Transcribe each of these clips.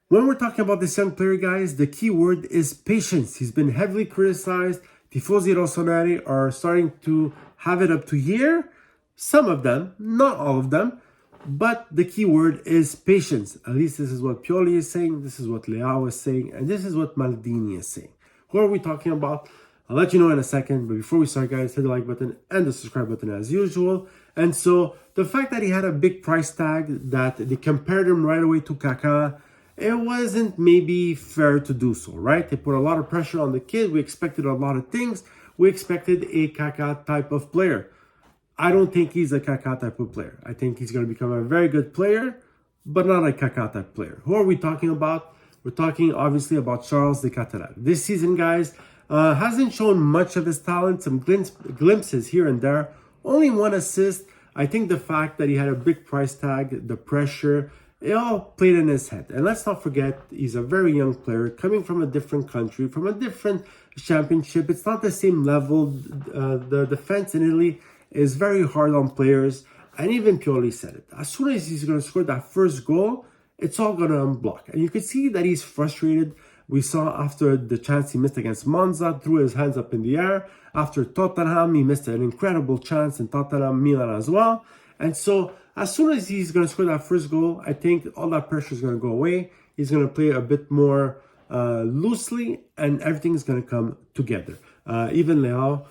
When we're talking about this young player, guys, the key word is patience. He's been heavily criticized. Tifosi Rossonero are starting to have it up to here. Some of them, not all of them, but the key word is patience. At least this is what Pioli is saying, this is what Leao is saying, and this is what Maldini is saying. Who are we talking about? I'll let you know in a second, but before we start, guys, hit the like button and the subscribe button as usual. And so the fact that he had a big price tag, that they compared him right away to Kaká, it wasn't maybe fair to do so, right? They put a lot of pressure on the kid. We expected a lot of things. We expected a Kaká type of player. I don't think he's a Kaká type of player. I think he's going to become a very good player, but not a Kaká type player. Who are we talking about? We're talking obviously about Charles de Ketelaere. This season, guys, hasn't shown much of his talent, some glimpses here and there. Only one assist. I think the fact that he had a big price tag, the pressure, it all played in his head. And let's not forget, he's a very young player coming from a different country, from a different championship. It's not the same level. The defense in Italy is very hard on players. And even Pioli said it. As soon as he's going to score that first goal, it's all going to unblock. And you could see that he's frustrated. We saw after the chance he missed against Monza, threw his hands up in the air. After Tottenham, he missed an incredible chance in Tottenham, Milan as well. And so as soon as he's going to score that first goal, I think all that pressure is going to go away. He's going to play a bit more loosely, and everything is going to come together. Even Leao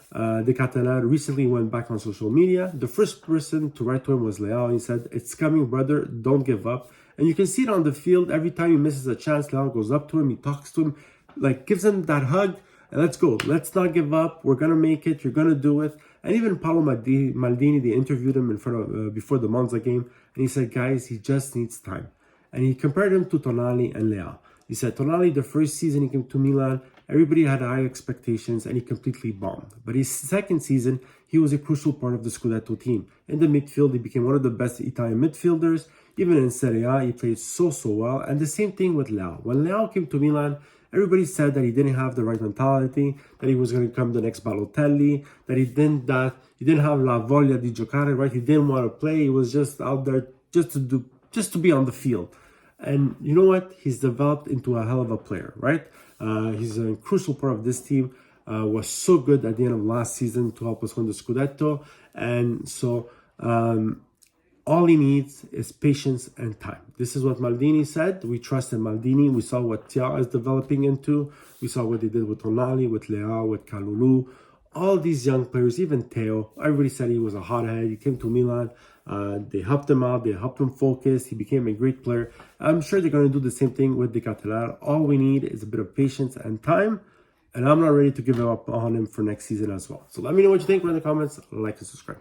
de Ketelaere recently went back on social media. The first person to write to him was Leao. He said, "It's coming, brother. Don't give up." And you can see it on the field. Every time he misses a chance, Leao goes up to him. He talks to him, like gives him that hug. And let's go. Let's not give up. We're going to make it. You're going to do it. And even Paolo Maldini, they interviewed him in front of before the Monza game. And he said, guys, he just needs time. And he compared him to Tonali and Leao. He said, Tonali, the first season he came to Milan, everybody had high expectations and he completely bombed. But his second season, he was a crucial part of the Scudetto team. In the midfield, he became one of the best Italian midfielders. Even in Serie A, he played so well. And the same thing with Leao. When Leao came to Milan, everybody said that he didn't have the right mentality, that he was going to become the next Balotelli, that he didn't have la voglia di giocare, right? He didn't want to play. He was just out there just to be on the field. And you know what? He's developed into a hell of a player, right? He's a crucial part of this team. Was so good at the end of last season to help us win the Scudetto. And so all he needs is patience and time. This is what Maldini said. We trust in Maldini. We saw what Thiago is developing into. We saw what they did with Tonali, with Leao, with Kalulu. All these young players, even Theo, everybody said he was a hothead. He came to Milan. They helped him out. They helped him focus. He became a great player. I'm sure they're going to do the same thing with de Ketelaere. All we need is a bit of patience and time. And I'm not ready to give up on him for next season as well. So let me know what you think in the comments. Like and subscribe.